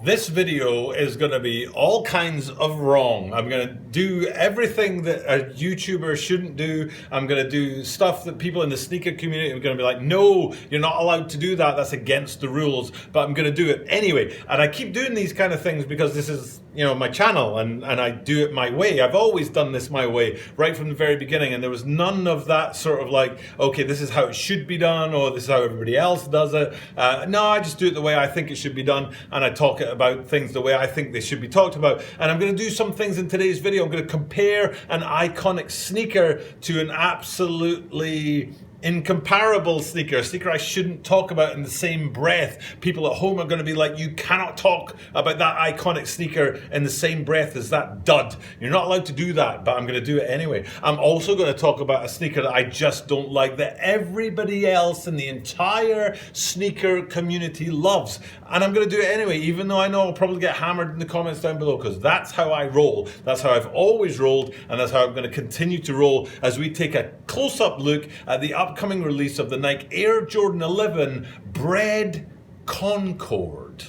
This video is going to be all kinds of wrong. I'm going to do everything that a YouTuber shouldn't do. I'm going to do stuff that people in the sneaker community are going to be like, no, you're not allowed to do that. That's against the rules. But I'm going to do it anyway. And I keep doing these kind of things because this is, you know, my channel and I do it my way. I've always done this my way right from the very beginning. And there was none of that sort of like, okay, this is how it should be done or this is how everybody else does it. No, I just do it the way I think it should be done. And I talk about things the way I think they should be talked about. And I'm going to do some things in today's video. I'm going to compare an iconic sneaker to an absolutely incomparable sneaker, a sneaker I shouldn't talk about in the same breath. People at home are going to be like, you cannot talk about that iconic sneaker in the same breath as that dud. You're not allowed to do that, but I'm going to do it anyway. I'm also going to talk about a sneaker that I just don't like, that everybody else in the entire sneaker community loves. And I'm going to do it anyway, even though I know I'll probably get hammered in the comments down below, because that's how I roll. That's how I've always rolled, and that's how I'm going to continue to roll as we take a close-up look at the upcoming release of the Nike Air Jordan 11 Bred Concord.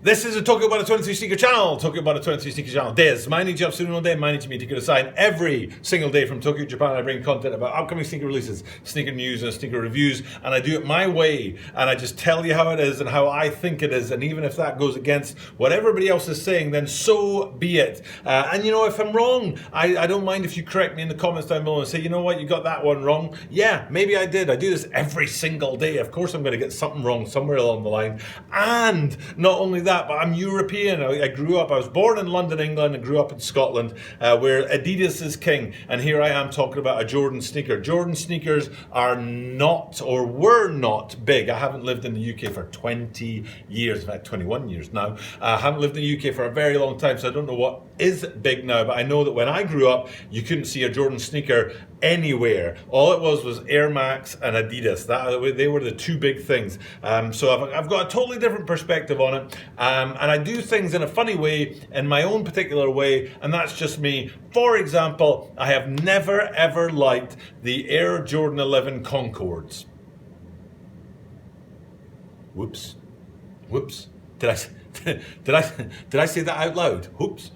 This is a Talking About a 23 Sneaker channel, Talking About a 23 Sneaker channel. Des,毎日アップするので、毎日見てください. Every single day from Tokyo, Japan, I bring content about upcoming sneaker releases, sneaker news and sneaker reviews, and I do it my way, and I just tell you how it is and how I think it is, and even if that goes against what everybody else is saying, then so be it. And you know, if I'm wrong, I don't mind if you correct me in the comments down below and say, you know what, you got that one wrong. Yeah, maybe I did. I do this every single day. Of course I'm going to get something wrong somewhere along the line. And not only that, but I'm European. I was born in London, England, and grew up in Scotland, where Adidas is king. And here I am talking about a Jordan sneaker. Jordan sneakers are not, or were not, big. I haven't lived in the UK for 20 years, in fact 21 years now. I haven't lived in the UK for a very long time, so I don't know what is big now, but I know that when I grew up, you couldn't see a Jordan sneaker anywhere. All it was Air Max and Adidas. They were the two big things. So I've got a totally different perspective on it. And I do things in a funny way, in my own particular way, and that's just me. For example, I have never ever liked the Air Jordan 11 Concords. Whoops. Did I say that out loud? Whoops.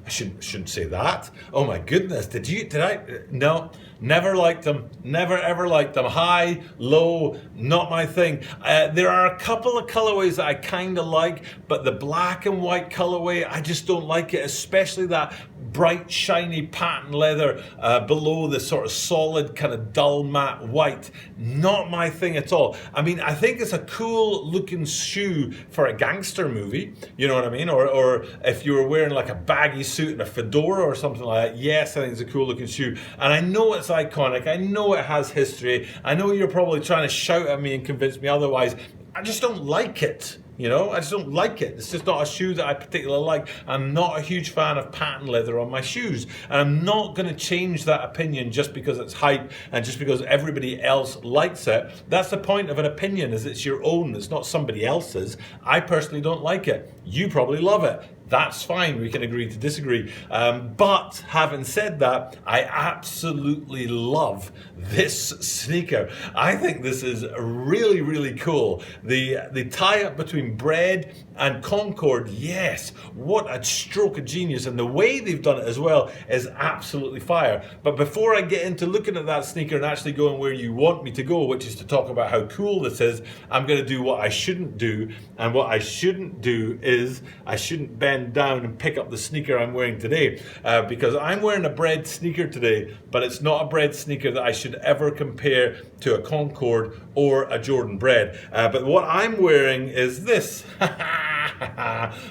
I shouldn't say that. Oh my goodness. Did I? No, never liked them. Never ever liked them. High, low, not my thing. There are a couple of colorways that I kind of like, but the black and white colorway, I just don't like it, especially that bright, shiny patent leather below the sort of solid, kind of dull matte white. Not my thing at all. I mean, I think it's a cool looking shoe for a gangster movie, you know what I mean? Or if you were wearing like a baggy suit and a fedora or something like that, yes, I think it's a cool looking shoe. And I know it's iconic. I know it has history. I know you're probably trying to shout at me and convince me otherwise. I just don't like it. You know, I just don't like it. It's just not a shoe that I particularly like. I'm not a huge fan of patent leather on my shoes. And I'm not going to change that opinion just because it's hype and just because everybody else likes it. That's the point of an opinion, is it's your own. It's not somebody else's. I personally don't like it. You probably love it. That's fine, we can agree to disagree. But having said that, I absolutely love this sneaker. I think this is really, really cool. The tie-up between Bred and Concord, yes, what a stroke of genius. And the way they've done it as well is absolutely fire. But before I get into looking at that sneaker and actually going where you want me to go, which is to talk about how cool this is, I'm going to do what I shouldn't do. And what I shouldn't do is I shouldn't bend down and pick up the sneaker I'm wearing today, because I'm wearing a Bred sneaker today, but it's not a Bred sneaker that I should ever compare to a Concord or a Jordan Bred. But what I'm wearing is this.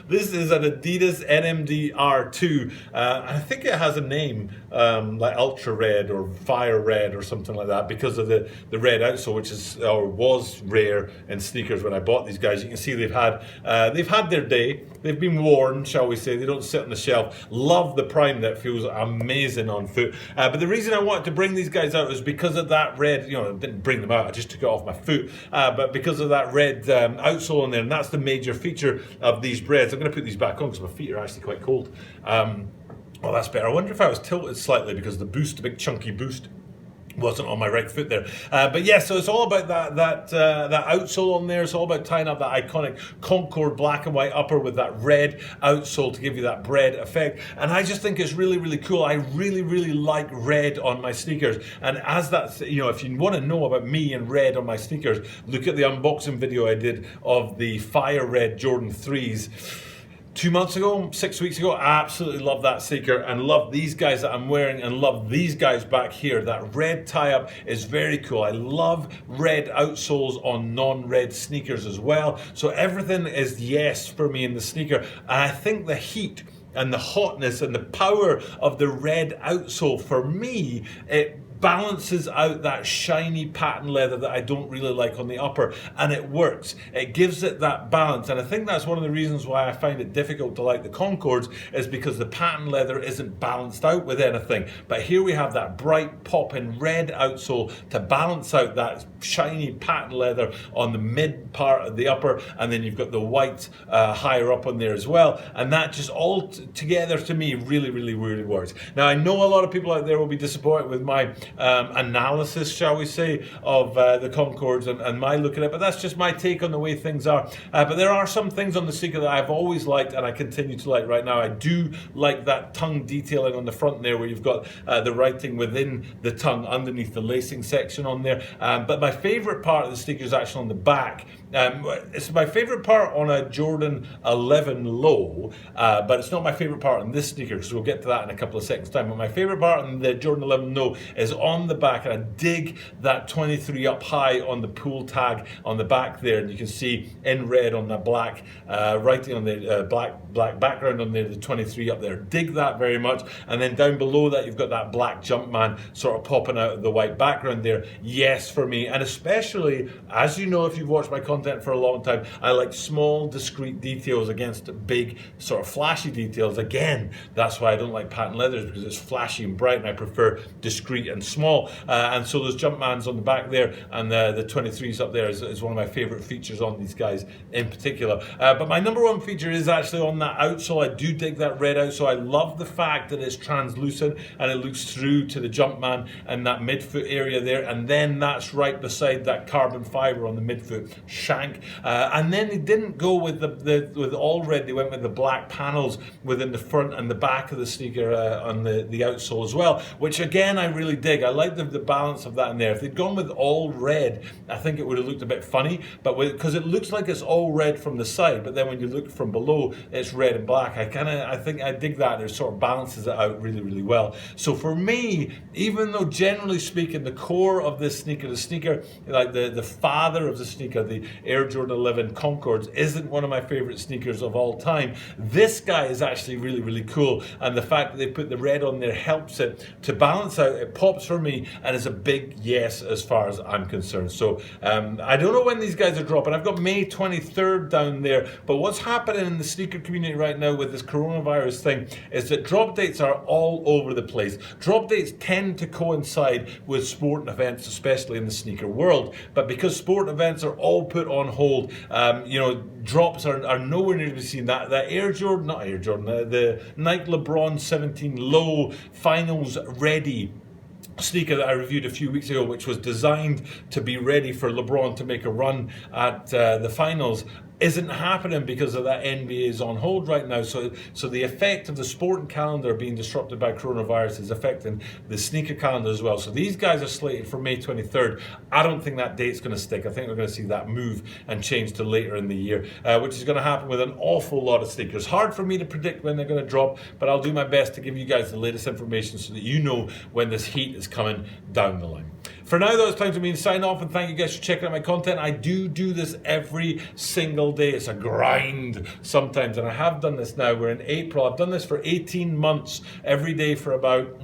This is an Adidas NMD R2. I think it has a name like Ultra Red or Fire Red or something like that, because of the red outsole, which is or was rare in sneakers when I bought these guys. You can see they've had their day. They've been worn, shall we say. They don't sit on the shelf. Love the Prime, that feels amazing on foot. But the reason I wanted to bring these guys out is because of that red, you know, I didn't bring them out, I just took it off my foot. But because of that red outsole on there, and that's the major feature of these Breds. I'm going to put these back on because my feet are actually quite cold. Oh, that's better. I wonder if I was tilted slightly because of the boost, the big chunky boost. Wasn't on my right foot there, but yeah. So it's all about that outsole on there. It's all about tying up that iconic Concord black and white upper with that red outsole to give you that Bred effect. And I just think it's really, really cool. I really, really like red on my sneakers. And as that's, you know, if you want to know about me and red on my sneakers, look at the unboxing video I did of the Fire Red Jordan 3s. 2 months ago, 6 weeks ago. I absolutely love that sneaker and love these guys that I'm wearing and love these guys back here. That red tie-up is very cool. I love red outsoles on non-red sneakers as well. So everything is yes for me in the sneaker. And I think the heat and the hotness and the power of the red outsole, for me, it balances out that shiny patent leather that I don't really like on the upper, and it works. It gives it that balance, and I think that's one of the reasons why I find it difficult to like the Concords, is because the patent leather isn't balanced out with anything. But here we have that bright popping red outsole to balance out that shiny patent leather on the mid part of the upper, and then you've got the white higher up on there as well, and that just all together to me really, really, really works. Now I know a lot of people out there will be disappointed with my analysis, shall we say, of the Concords and my look at it, but that's just my take on the way things are. But there are some things on the sneaker that I've always liked and I continue to like right now. I do like that tongue detailing on the front there, where you've got the writing within the tongue underneath the lacing section on there. But my favorite part of the sneaker is actually on the back. It's my favorite part on a Jordan 11 low, but it's not my favorite part on this sneaker, because we'll get to that in a couple of seconds time. But my favorite part on the Jordan 11 low is on the back, and I dig that 23 up high on the pull tag on the back there, and you can see in red on the black writing on the black background on there, the 23 up there. Dig that very much. And then down below that you've got that black Jumpman sort of popping out of the white background there. Yes for me, and especially, as you know if you've watched my content for a long time, I like small discrete details against big sort of flashy details. Again, that's why I don't like patent leathers, because it's flashy and bright, and I prefer discreet and small. And so those Jumpmans on the back there and the 23s up there is one of my favorite features on these guys in particular. But my number one feature is actually on that outsole. I do dig that red outsole. I love the fact that it's translucent and it looks through to the Jumpman and that midfoot area there, and then that's right beside that carbon fiber on the midfoot shank. And then they didn't go with with all red. They went with the black panels within the front and the back of the sneaker on the outsole as well, which again I really dig. I like the balance of that in there. If they'd gone with all red, I think it would have looked a bit funny, but because it looks like it's all red from the side, but then when you look from below, it's red and black. I think I dig that. It sort of balances it out really, really well. So for me, even though generally speaking, the core of this sneaker, the sneaker, like the father of the sneaker, the Air Jordan 11 Concords, isn't one of my favorite sneakers of all time, this guy is actually really, really cool. And the fact that they put the red on there helps it to balance out. It pops for me and is a big yes as far as I'm concerned. So I don't know when these guys are dropping. I've got May 23rd down there, but what's happening in the sneaker community right now with this coronavirus thing is that drop dates are all over the place. Drop dates tend to coincide with sporting events, especially in the sneaker world, but because sporting events are all put on hold, drops are nowhere near to be seen. That the Nike LeBron 17 low finals ready sneaker that I reviewed a few weeks ago, which was designed to be ready for LeBron to make a run at the finals, isn't happening because of that NBA is on hold right now. So the effect of the sporting calendar being disrupted by coronavirus is affecting the sneaker calendar as well. So these guys are slated for May 23rd. I don't think that date's going to stick. I think we're going to see that move and change to later in the year, which is going to happen with an awful lot of sneakers. Hard for me to predict when they're going to drop, but I'll do my best to give you guys the latest information so that you know when this heat is coming down the line. For now, though, it's time for me to sign off, and thank you guys for checking out my content. I do this every single day. It's a grind sometimes, and I have done this now. We're in April. I've done this for 18 months, every day for about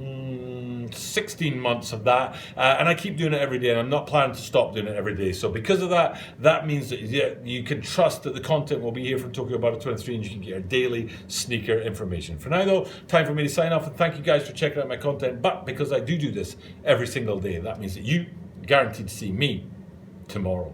16 months of that, and I keep doing it every day, and I'm not planning to stop doing it every day. So because of that, that means that you can trust that the content will be here from Tokyo About 23, and you can get your daily sneaker information. For now, though, time for me to sign off, and thank you guys for checking out my content. But because I do this every single day, that means that you are guaranteed to see me tomorrow.